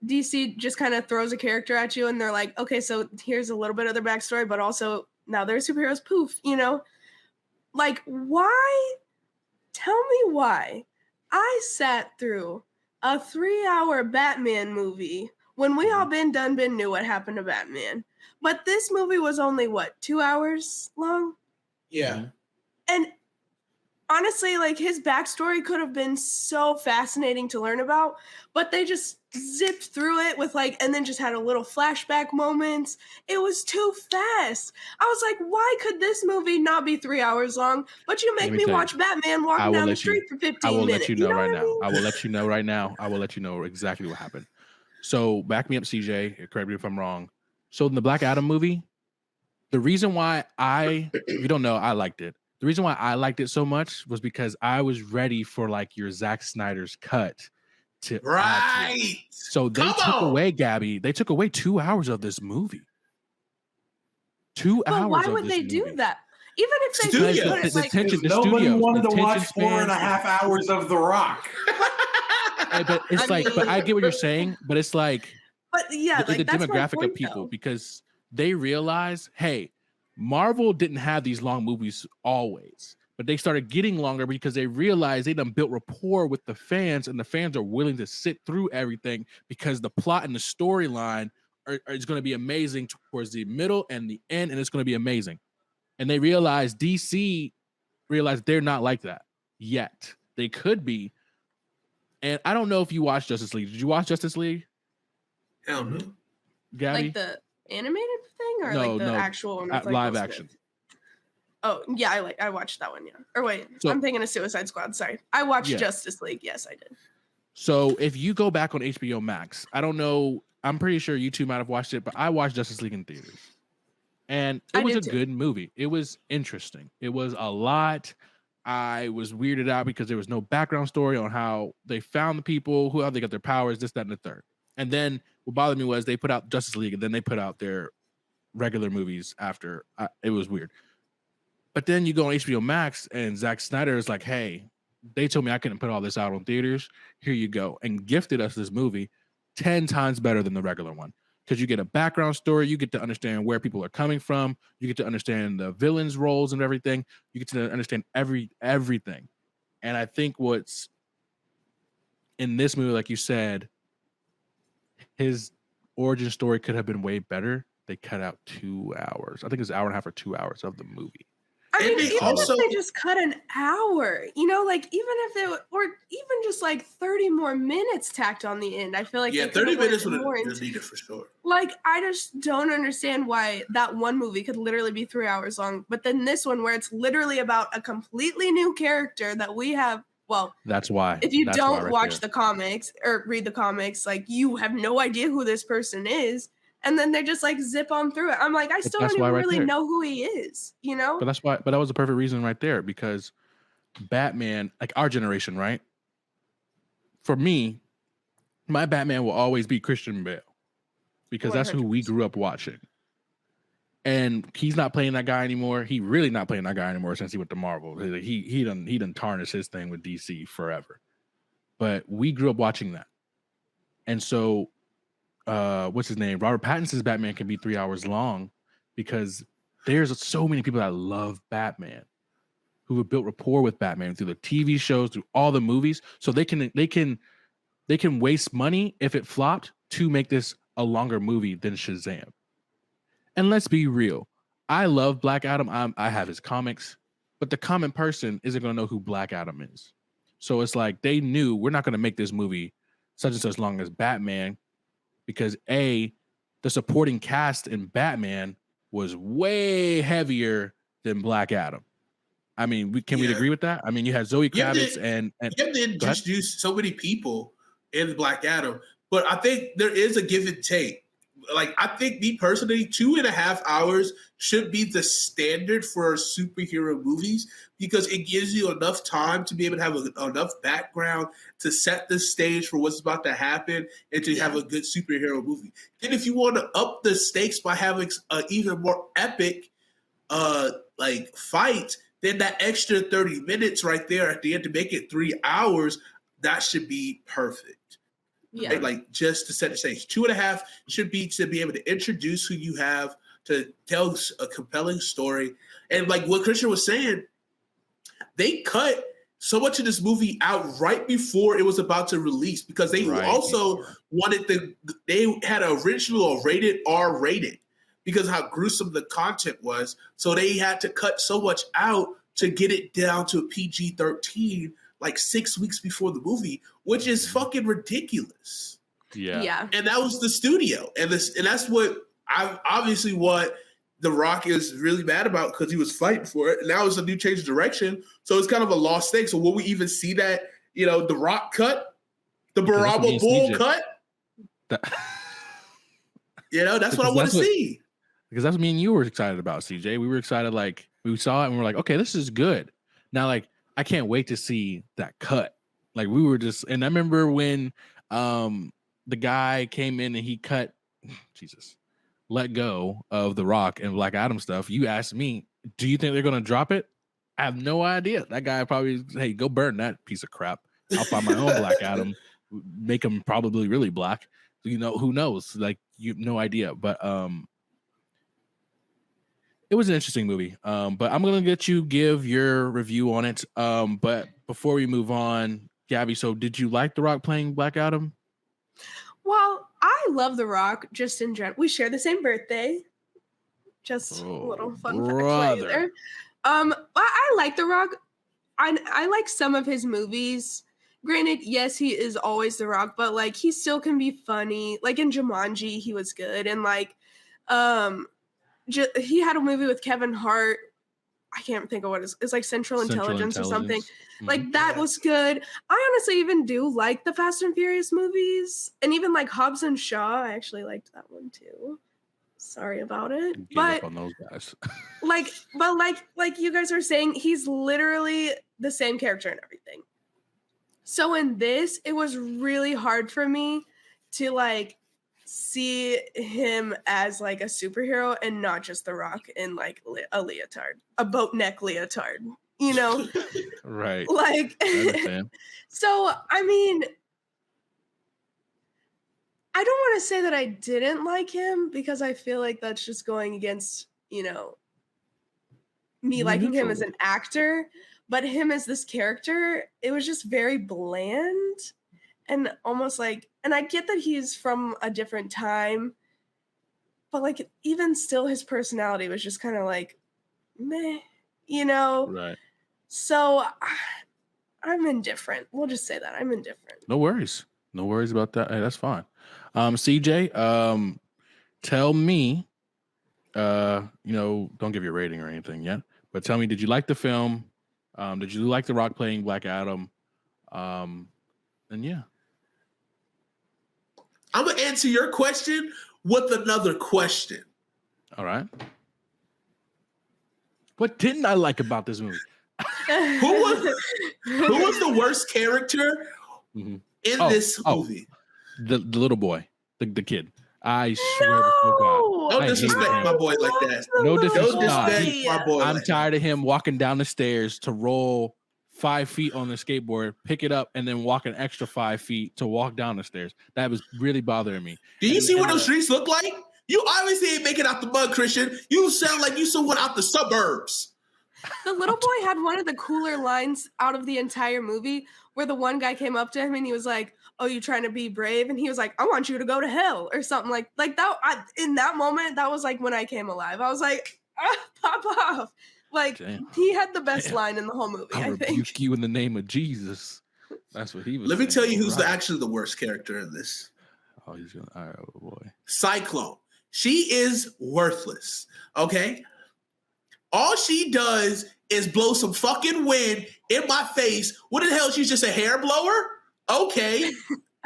DC just kind of throws a character at you, and they're like, okay, so here's a little bit of their backstory, but also now they're superheroes, poof, you know? Like, why? Tell me why I sat through a 3-hour Batman movie when we all knew what happened to Batman. But this movie was only, 2 hours long? Yeah. And honestly, like, his backstory could have been so fascinating to learn about, but they just zipped through it with, and then just had a little flashback moments. It was too fast. I was like, why could this movie not be 3 hours long, but you make me watch Batman walking down the street for 15 minutes? I will let you know right now. I mean? I will let you know right now. I will let you know exactly what happened. So back me up, CJ. Correct me if I'm wrong. So in the Black Adam movie, the reason why you don't know, I liked it. The reason why I liked it so much was because I was ready for your Zack Snyder's cut. Right. So they took away, Gabby. They took away 2 hours of this movie. 2 hours. Why would they do that? Even if they nobody wanted to watch 4.5 hours of The Rock. But it's but I get what you're saying. But it's but yeah, the demographic of people, because they realize, hey, Marvel didn't have these long movies always. But they started getting longer because they realized they done built rapport with the fans, and the fans are willing to sit through everything because the plot and the storyline is going to be amazing towards the middle and the end, and it's going to be amazing. And they realized DC realized they're not like that yet. They could be. And I don't know if you watched Justice League. Did you watch Justice League? Hell no. Gabby? Like the animated thing or like the actual one with, like, live Will action? Smith? Oh yeah, I watched that one. Yeah, or wait, So, I'm thinking of Suicide Squad. Sorry, I watched Yeah. Justice League. Yes, I did. So if you go back on HBO Max, I don't know. I'm pretty sure you two might have watched it, but I watched Justice League in theaters, and it was a good movie. It was interesting. It was a lot. I was weirded out because there was no background story on how they found the people, how they got their powers, this, that, and the third. And then what bothered me was they put out Justice League, and then they put out their regular movies after. It was weird. But then you go on HBO Max, and Zack Snyder is like, hey, they told me I couldn't put all this out on theaters. Here you go. And gifted us this movie 10 times better than the regular one. Because you get a background story. You get to understand where people are coming from. You get to understand the villains' roles and everything. You get to understand everything. And I think what's in this movie, like you said, his origin story could have been way better. They cut out 2 hours. I think it's an hour and a half or 2 hours of the movie. I mean, even if they just cut an hour, like even if they or even just like 30 more minutes tacked on the end, I feel like 30 minutes would have needed for sure. Like, I just don't understand why that one movie could literally be 3 hours long, but then this one where it's literally about a completely new character that we have. Well, that's why. If you don't watch the comics or read the comics, like you have no idea who this person is. And then they just like zip on through it. I'm like, I still don't even really know who he is, But that's why. But that was the perfect reason right there, because Batman, like our generation, right? For me, my Batman will always be Christian Bale, because that's who we grew up watching. And he's not playing that guy anymore. He really not playing that guy anymore since he went to Marvel. He done tarnished his thing with DC forever. But we grew up watching that, and so. What's his name? Robert Pattinson's Batman can be 3 hours long because there's so many people that love Batman who have built rapport with Batman through the TV shows, through all the movies. So they can waste money if it flopped to make this a longer movie than Shazam. And let's be real. I love Black Adam. I have his comics, but the common person isn't going to know who Black Adam is. So it's like they knew we're not going to make this movie such and such long as Batman. Because the supporting cast in Batman was way heavier than Black Adam. I mean, can we agree with that? I mean, you had Zoe Kravitz and you have to introduce so many people in Black Adam, but I think there is a give and take. Like, I think me personally, 2.5 hours should be the standard for superhero movies because it gives you enough time to be able to have enough background to set the stage for what's about to happen and to have a good superhero movie. And if you want to up the stakes by having an even more epic fight, then that extra 30 minutes right there at the end to make it 3 hours, that should be perfect. Yeah, like just to set the stage. 2.5 should be to be able to introduce who you have, to tell a compelling story. And like what Christian was saying, they cut so much of this movie out right before it was about to release because they also wanted they had an original rated R rating because how gruesome the content was. So they had to cut so much out to get it down to a PG-13 like 6 weeks before the movie, which is fucking ridiculous. Yeah. And that was the studio. And that's what what The Rock is really mad about because he was fighting for it. And now it's a new change of direction. So it's kind of a lost thing. So will we even see that, The Rock cut? The Baraba Bull cut? That's what I want to see. Because that's what me and you were excited about, CJ. We were excited, like, we saw it and we're like, okay, this is good. Now, like, I can't wait to see that cut. Like we were just, and I remember when the guy came in and he let go of The Rock and Black Adam stuff. You asked me, do you think they're going to drop it? I have no idea. That guy probably, hey, go burn that piece of crap. I'll find my own Black Adam, make him probably really black. Who knows? Like you have no idea. But it was an interesting movie, but I'm going to let you give your review on it. But before we move on, Gabby, so did you like The Rock playing Black Adam? Well, I love The Rock just in general. We share the same birthday. Just a little fun fact there. I like The Rock. I like some of his movies. Granted, yes, he is always The Rock, but like he still can be funny. Like in Jumanji, he was good. And like he had a movie with Kevin Hart. I can't think of what it's like Central Intelligence or something. Mm-hmm. Like that was good. I honestly even do like the Fast and Furious movies, and even like Hobbs and Shaw. I actually liked that one too. Sorry about it. But up on those guys. like you guys were saying, he's literally the same character and everything. So in this, it was really hard for me to like see him as like a superhero and not just The Rock in like a leotard, a boat neck leotard, you know? Right. Like, so, I mean, I don't want to say that I didn't like him because I feel like that's just going against, you know, me liking him as an actor, but him as this character, it was just very bland and almost like, and I get that he's from a different time, but like even still his personality was just kind of like meh, you know? Right. So I'm indifferent. We'll just say that I'm indifferent. No worries about that. Hey, that's fine. CJ, tell me, don't give your rating or anything yet, but tell me, did you like the film? Did you like The Rock playing Black Adam? And yeah. I'm going to answer your question with another question. All right. What didn't I like about this movie? Who was the worst character in this movie? The little boy, the kid. I swear to God. Don't disrespect my boy like that. No disrespect. My boy. I'm tired of him walking down the stairs to roll 5 feet on the skateboard, pick it up, and then walk an extra 5 feet to walk down the stairs. That was really bothering me. Do you see what those streets look like? You obviously ain't making out the mud, Christian. You sound like you someone out the suburbs. The little boy had one of the cooler lines out of the entire movie where the one guy came up to him and he was like, "Oh, you trying to be brave?" And he was like, "I want you to go to hell," or something like that. In that moment, that was like when I came alive. I was like, pop off. Like, he had the best line in the whole movie, I think. Rebuke you in the name of Jesus. That's what he was Let me saying. tell you who's actually the worst character in this. Oh, he's gonna. All right, oh boy. Cyclone. She is worthless. Okay. All she does is blow some fucking wind in my face. What the hell? She's just a hair blower? Okay.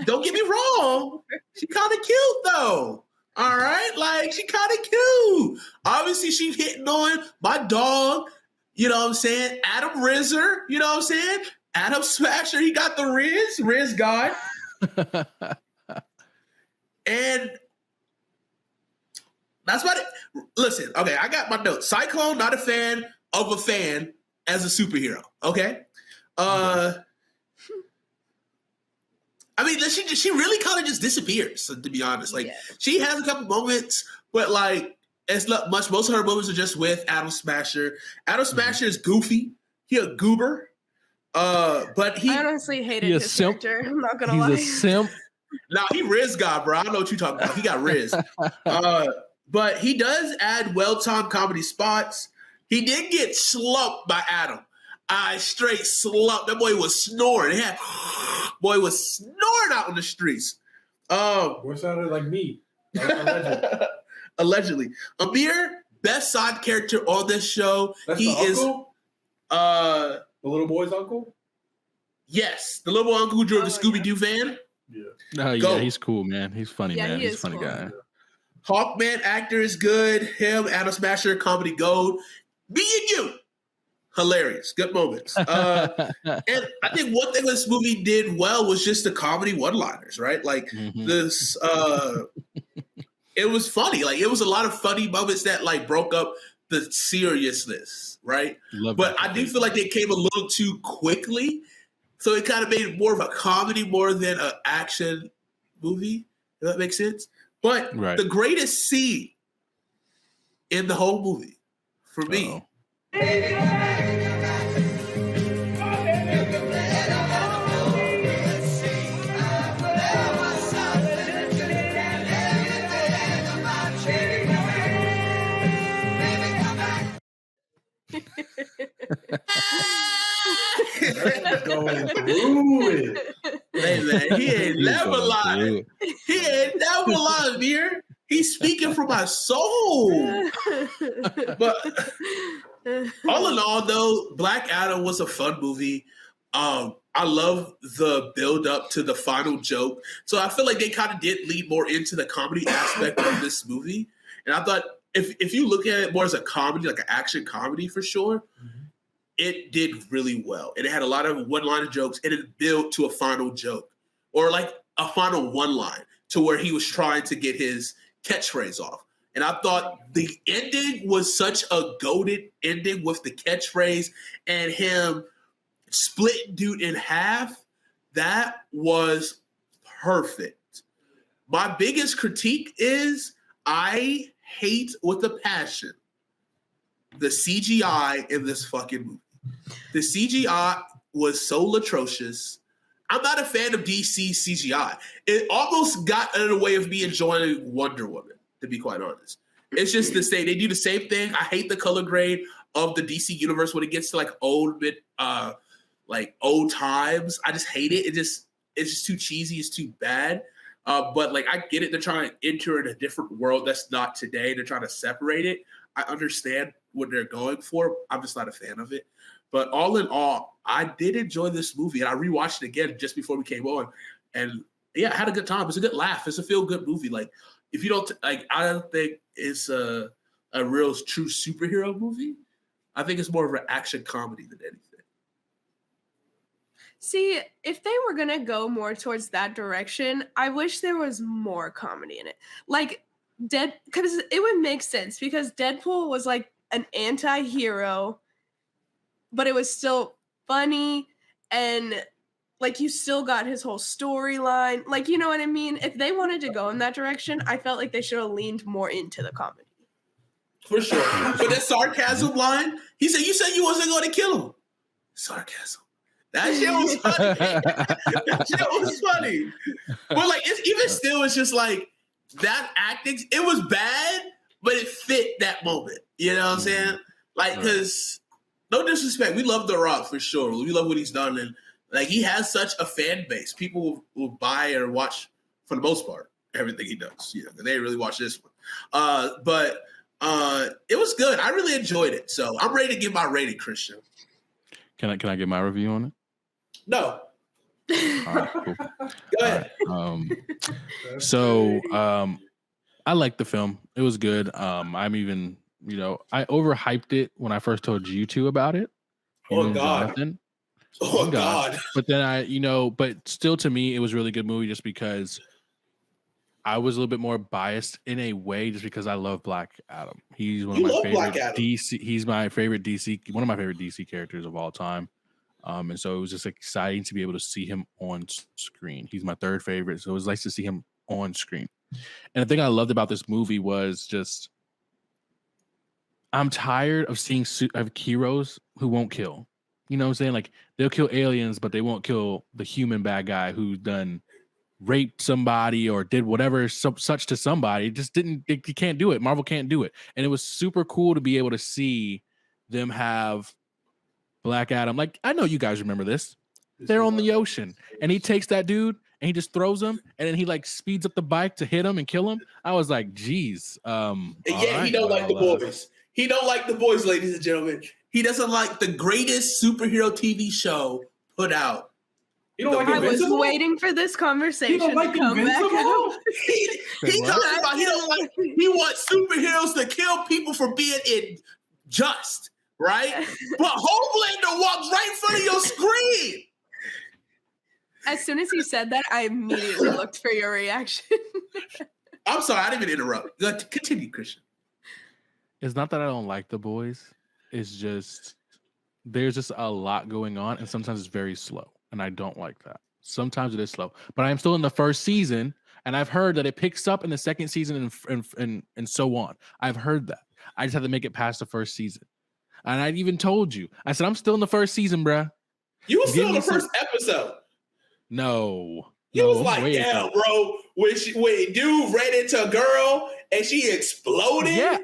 Don't get me wrong. She kind of cute though. All right. Like, she kind of cute. Obviously, she's hitting on my dog. You know what I'm saying? Adam Rizzer. You know what I'm saying? Adam Smasher. He got the Riz guy. And that's what listen, okay, I got my notes. Cyclone, not a fan of a fan as a superhero. Okay. I mean, she really kind of just disappears, to be honest. Like, she has a couple moments, but like, it's not much. Most of her moments are just with Adam Smasher. Adam Smasher is goofy. He a goober. But I honestly hated his character. I'm not gonna lie. He's a simp. Nah, he Riz God, bro. I know what you're talking about. He got Riz. But he does add well-timed comedy spots. He did get slumped by Adam. Straight slumped. That boy was snoring. Boy was snoring out in the streets. What sounded like me? Allegedly. Amir, best side character on this show. That's the uncle? The little boy's uncle? Yes. The little uncle who drove the Scooby-Doo van. Yeah. Oh, yeah, he's cool, man. He's funny, man. He's a funny guy. Yeah. Hawkman actor is good. Him, Adam Smasher, comedy gold. Me and you. Hilarious. Good moments. And I think one thing this movie did well was just the comedy one-liners, right? Like this, it was funny. Like, it was a lot of funny moments that like broke up the seriousness, right? But I do feel like they came a little too quickly. So it kind of made it more of a comedy more than an action movie. Does that make sense? But the greatest scene in the whole movie, for me, Going through it. Hey man, he ain't never lied. He ain't never lied, Amir. He's speaking from my soul. But all in all, though, Black Adam was a fun movie. I love the build up to the final joke. So I feel like they kind of did lead more into the comedy aspect of this movie. And I thought if you look at it more as a comedy, like an action comedy for sure, it did really well. And it had a lot of one-liner jokes, and it built to a final joke or like a final one line to where he was trying to get his catchphrase off. And I thought the ending was such a goated ending with the catchphrase and him split dude in half. That was perfect. My biggest critique is I hate with a passion the CGI in this fucking movie. The CGI was so atrocious. I'm not a fan of DC CGI. It almost got in the way of me enjoying Wonder Woman, to be quite honest. It's just the same. They do the same thing. I hate the color grade of the DC universe when it gets to like old times. I just hate it. It's just too cheesy. It's too bad. But like I get it. They're trying to enter in a different world that's not today. They're trying to separate it. I understand what they're going for. I'm just not a fan of it. But all in all, I did enjoy this movie, and I rewatched it again just before we came on. And yeah, I had a good time. It's a good laugh. It's a feel-good movie. Like if you don't I don't think it's a real true superhero movie. I think it's more of an action comedy than anything. See, if they were going to go more towards that direction, I wish there was more comedy in it. Like, because it would make sense, because Deadpool was like an anti-hero, but it was still funny, and like you still got his whole storyline. Like, you know what I mean? If they wanted to go in that direction, I felt like they should have leaned more into the comedy. For sure. But that sarcasm line, he said, you said you wasn't going to kill him. Sarcasm. That shit was funny. That shit was funny. But like, it's just like that acting, it was bad, but it fit that moment. You know what I'm saying? Like, because no disrespect, we love The Rock for sure. We love what he's done. And like, he has such a fan base. People will buy or watch, for the most part, everything he does. You know, they didn't really watch this one. But it was good. I really enjoyed it. So I'm ready to give my rating, Christian. Can I get my review on it? No. All right, cool. Go ahead. I liked the film. It was good. I'm even, I overhyped it when I first told you two about it. Oh God. Jonathan. Oh God. But then but still to me, it was a really good movie just because I was a little bit more biased in a way just because I love Black Adam. He's one of my favorite DC. He's my favorite DC, one of my favorite DC characters of all time. And so it was just exciting to be able to see him on screen. He's my third favorite, so it was nice to see him on screen. And the thing I loved about this movie was just I'm tired of seeing heroes who won't kill. You know what I'm saying? Like they'll kill aliens, but they won't kill the human bad guy who's done raped somebody or did whatever such to somebody. You can't do it. Marvel can't do it. And it was super cool to be able to see them have Black Adam. Like, I know you guys remember this. They're on the ocean and he takes that dude and he just throws him and then he like speeds up the bike to hit him and kill him. I was like, geez. He don't like the boys. He don't like the boys, ladies and gentlemen. He doesn't like the greatest superhero TV show put out. You don't like Invincible? I was waiting for this conversation to come back out. He talks about he wants superheroes to kill people for being unjust, right? But Homelander walks right in front of your screen. As soon as he said that, I immediately looked for your reaction. I'm sorry, I didn't even interrupt. Continue, Christian. It's not that I don't like the boys. It's just there's just a lot going on, and sometimes it's very slow. And I don't like that. Sometimes it is slow, but I am still in the first season, and I've heard that it picks up in the second season and so on. I've heard that. I just have to make it past the first season. And I even told you. I said I'm still in the first season, bruh. You were still in the first episode. No. You was like, damn, bro. When dude ran into a girl and she exploded. Yeah.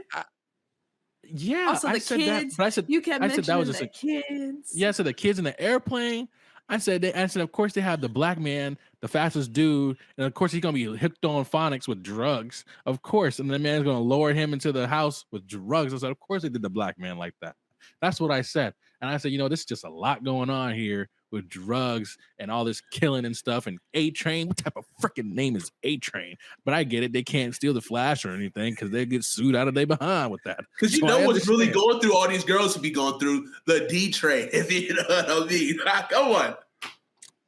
Yeah, also, I said kids, that, but I said you kept mentioning that was just kids. Yeah, I said the kids in the airplane. I said, of course, they have the black man the fastest dude, and of course he's gonna be hooked on phonics with drugs, of course, and the man's gonna lower him into the house with drugs. I said, of course they did the black man like that. That's what I said, and I said, this is just a lot going on here with drugs and all this killing and stuff. And A-Train, what type of freaking name is A-Train? But I get it, they can't steal the Flash or anything because they get sued out of their behind with that. Because what's really going through all these girls to be going through the D-Train, if you know what I mean. Come on.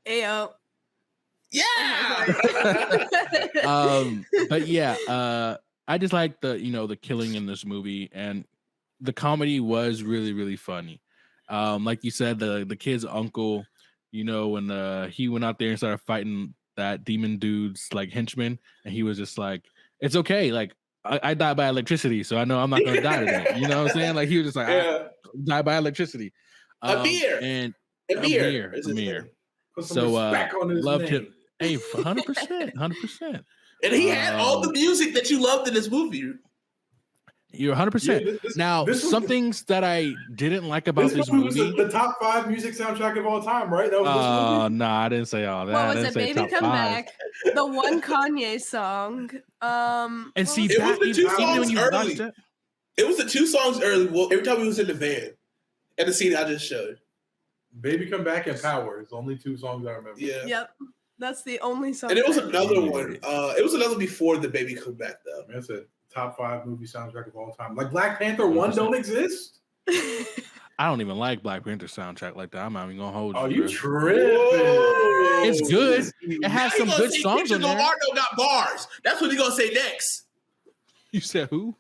Ayo. Yeah. But yeah, I just like the killing in this movie, and the comedy was really, really funny. Like you said, the kid's uncle, when he went out there and started fighting that demon dude's like henchman, and he was just like, it's okay, like I died by electricity, so I know I'm not gonna die today. You know what I'm saying? Like he was just like, I die by electricity. Amir. So loved him. Hey, 100%. And he had all the music that you loved in this movie. You're 100%. Now, some things that I didn't like about this movie was the top 5 music soundtrack of all time, right? That was no, I didn't say all that. What was it? Baby Come Back. The one Kanye song. And see, it was the 2 songs early. It was the 2 songs early. Well, every time he was in the van, and the scene I just showed. Baby Come Back and Power is the only 2 songs I remember. Yeah. Yep. That's the only song. And it was another one. It was another before the Baby Come Back, though. That's a top 5 movie soundtrack of all time. Like Black Panther 1 don't exist? I don't even like Black Panther soundtrack like that. I'm not even gonna hold you. Oh, you bro. tripping. It's good. It has some good songs on there. Leonardo got bars. That's what he's gonna say next. You said who?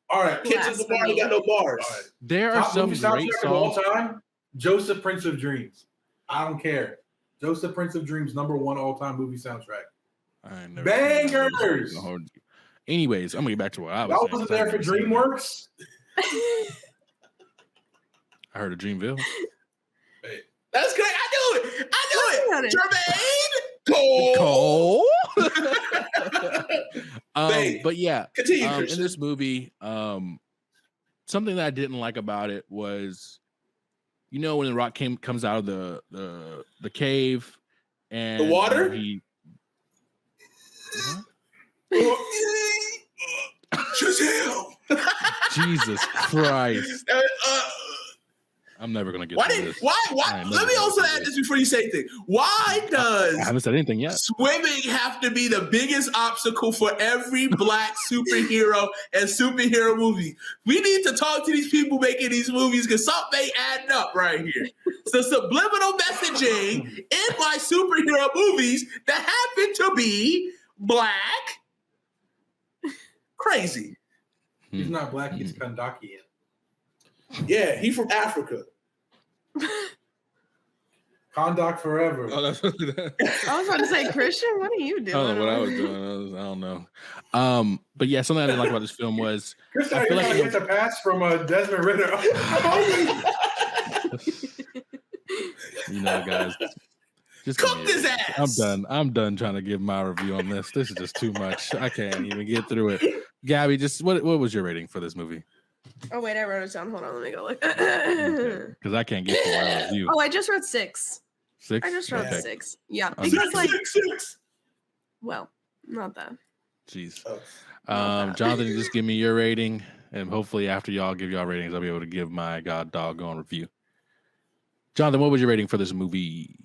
All right, Kendrick Lamar got no bars. Right. There are top some movie great soundtrack of all songs. time. Joseph Prince of Dreams. I don't care. Joseph Prince of Dreams, number 1 all-time movie soundtrack. Bangers. Anyways, I'm gonna get back to what I was Y'all saying. wasn't there for DreamWorks? I heard of Dreamville. Hey, that's great. I knew it. Jermaine Cole. Hey, but yeah, continue, in this movie, something that I didn't like about it was, when the Rock comes out of the cave and the water. Jesus Christ. I'm never gonna get through this. Why? Let me also add this before you say anything. Why does I haven't said anything yet. Swimming have to be the biggest obstacle for every black superhero and superhero movie? We need to talk to these people making these movies because something ain't adding up right here. So subliminal messaging in my superhero movies that happen to be black. Crazy. He's not black, he's Kandakian. Yeah, he's from Africa. Kondak forever. Oh, that's I was about to say, Christian, what are you doing? I don't know what I was doing. I don't know. But yeah, something I didn't like about this film was Christian, I feel like gets a pass from Desmond Ritter. Guys, just cook this ass. I'm done trying to give my review on this. This is just too much. I can't even get through it. Gabby, just what was your rating for this movie? Oh wait, I wrote it down. Hold on, let me go look. Because I can't get to my review. Oh, I just wrote 6. 6? I just wrote 6. Yeah, because six. Well, not that. Jeez. Jonathan, just give me your rating, and hopefully after y'all give y'all ratings, I'll be able to give my doggone review. Jonathan, what was your rating for this movie?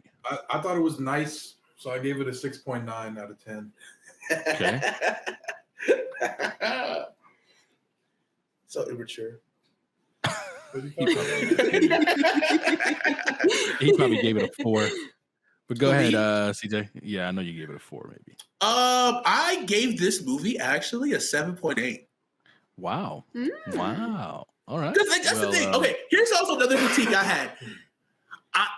I thought it was nice, so I gave it a 6.9 out of 10. Okay. So immature. He probably gave it a 4. But go ahead, CJ. Yeah, I know you gave it a 4, maybe. I gave this movie actually a 7.8. Wow. Wow. All right. Because that's the thing. Okay, here's also another critique I had.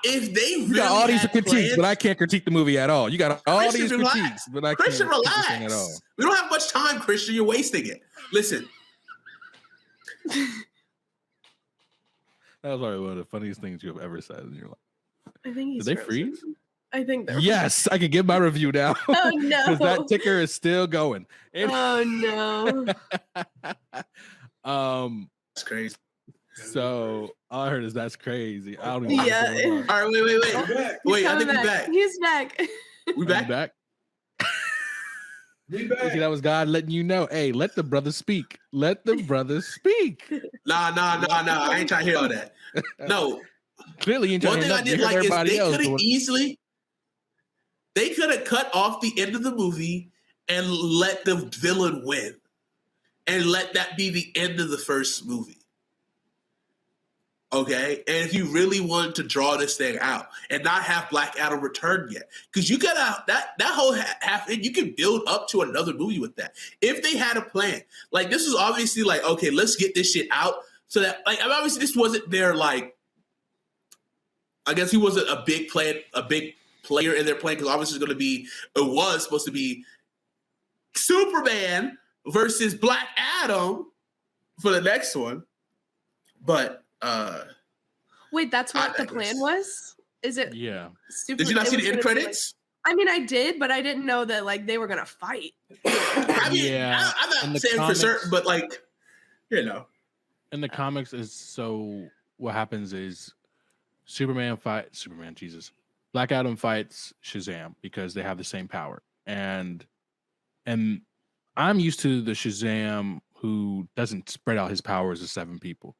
If they really got all these critiques, plans, but I can't critique the movie at all. You got all Christian, these critiques, but I Christian, can't critique relax. anything at all. We don't have much time, Christian. You're wasting it. Listen. That was probably one of the funniest things you have ever said in your life. I think he's Did they frozen. freeze? I think they're Yes, I can give my review now. Oh no. Because that ticker is still going. Oh no. That's crazy. So all I heard is that's crazy. I don't even know. Yeah. All right, wait. Wait, I think he's back. He's back. We back? We back. See, that was God letting you know, hey, let the brother speak. Let the brother speak. Nah. I ain't trying to hear all that. No. Clearly, you ain't trying One to thing hear I didn't like is they could have cut off the end of the movie and let the villain win. And let that be the end of the first movie. Okay? And if you really wanted to draw this thing out and not have Black Adam return yet, because you gotta, that whole half, you can build up to another movie with that. If they had a plan. Like, this was obviously like, okay, let's get this shit out. So that, like, obviously this wasn't their, like, I guess he wasn't a big player in their plan, because obviously it was supposed to be Superman versus Black Adam for the next one. But wait, that's what the plan was? Is it? Yeah. Did you not see the end credits? I mean, I did, but I didn't know that like they were gonna fight. I mean, yeah. I'm not saying comics, for certain, but like, you know, in the comics, is so what happens is Black Adam fights Shazam because they have the same power, and I'm used to the Shazam who doesn't spread out his powers to 7 people.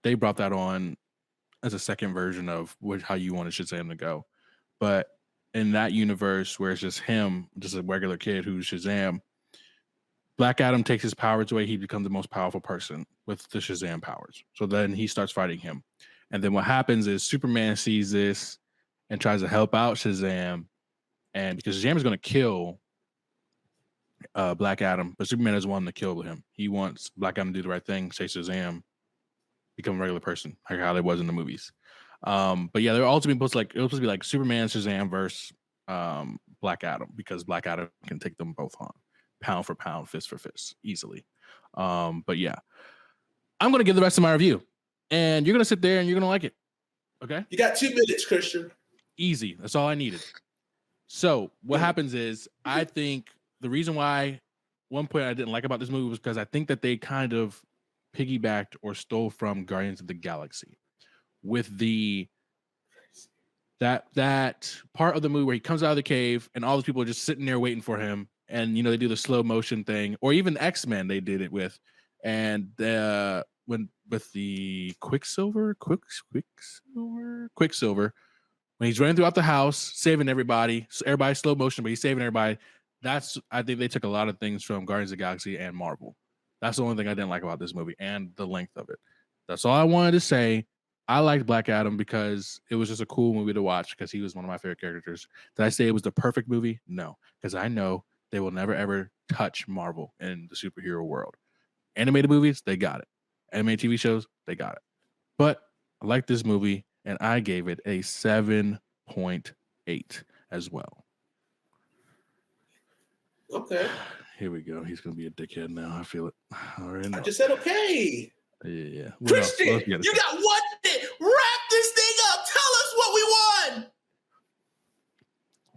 They brought that on as a second version of how you wanted Shazam to go. But in that universe where it's just him, just a regular kid who's Shazam, Black Adam takes his powers away. He becomes the most powerful person with the Shazam powers. So then he starts fighting him. And then what happens is Superman sees this and tries to help out Shazam. And because Shazam is going to kill Black Adam, but Superman doesn't want him to kill him. He wants Black Adam to do the right thing, say Shazam, become a regular person, like how it was in the movies. But yeah, they're ultimately supposed to be like Superman, Shazam versus Black Adam, because Black Adam can take them both on, pound for pound, fist for fist, easily. But yeah, I'm gonna give the rest of my review, and you're gonna sit there and you're gonna like it. Okay? You got 2 minutes, Christian. Easy. That's all I needed. So what happens is, I think the reason why one point I didn't like about this movie was because I think that they kind of piggybacked or stole from Guardians of the Galaxy with that part of the movie where he comes out of the cave and all those people are just sitting there waiting for him, and they do the slow motion thing, or even X-Men they did it with, and when with the Quicksilver, when he's running throughout the house saving everybody, so everybody's slow motion, but he's saving everybody. I think they took a lot of things from Guardians of the Galaxy and Marvel. That's the only thing I didn't like about this movie, and the length of it. That's all I wanted to say. I liked Black Adam because it was just a cool movie to watch, because he was one of my favorite characters. Did I say it was the perfect movie? No, because I know they will never, ever touch Marvel in the superhero world. Animated movies, they got it. Animated TV shows, they got it. But I like this movie, and I gave it a 7.8 as well. Okay. Here we go. He's going to be a dickhead now. I feel it. All right. I just said okay. Yeah. Christian, you got 1 minute. Wrap this thing up. Tell us what we won.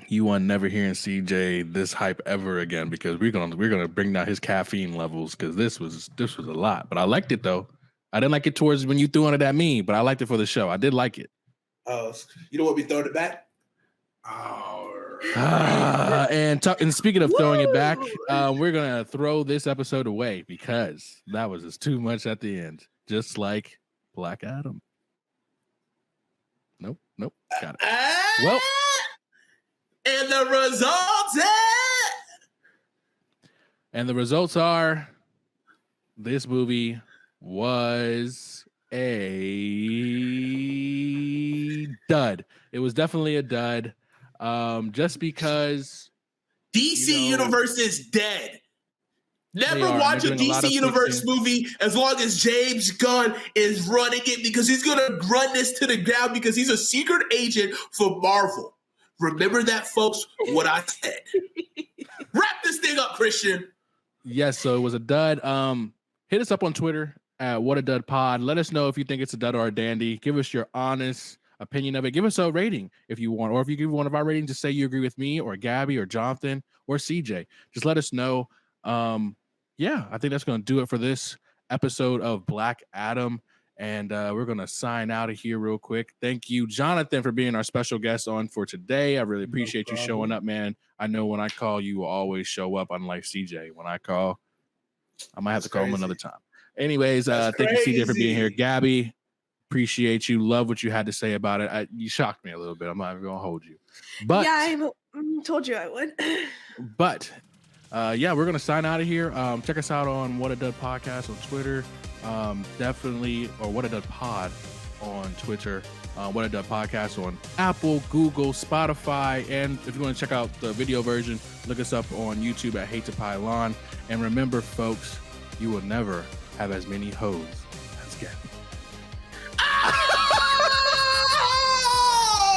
You want never hearing CJ this hype ever again, because we're gonna bring down his caffeine levels, because this was a lot. But I liked it though. I didn't like it towards when you threw on it at me, but I liked it for the show. I did like it. Oh, you don't want me throwing it back? And speaking of throwing it back, we're gonna throw this episode away because that was just too much at the end, just like Black Adam. Nope, got it. Well, and the results are this movie was a dud. It was definitely a dud. Just because DC Universe is dead. Never watch a DC Universe movie as long as James Gunn is running it, because he's going to run this to the ground, because he's a secret agent for Marvel. Remember that, folks, what I said. Wrap this thing up, Christian. Yes, so it was a dud. Hit us up on Twitter at Whattadud Pod. Let us know if you think it's a dud or a dandy. Give us your honest opinion of it. Give us a rating if you want, or if you give one of our ratings, just say you agree with me or Gabby or Jonathan or CJ. Just let us know. I think that's going to do it for this episode of Black Adam. And we're going to sign out of here real quick. Thank you, Jonathan, for being our special guest on for today. I really appreciate you showing up, man. I know when I call, you will always show up, unlike CJ. When I call, I might have to call him another time. Anyways, thank you, CJ, for being here. Gabby, appreciate you. Love what you had to say about it. You shocked me a little bit. I'm not even going to hold you. But yeah, I told you I would. But yeah, we're gonna sign out of here. Check us out on Whattadud Podcast on Twitter, definitely, or Whattadud Pod on Twitter, Whattadud Podcast on Apple, Google, Spotify, and if you want to check out the video version, look us up on YouTube at Hate to Pylon. And remember, folks, you will never have as many hoes as Gabby.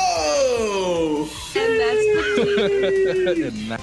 Oh! And that's the And that-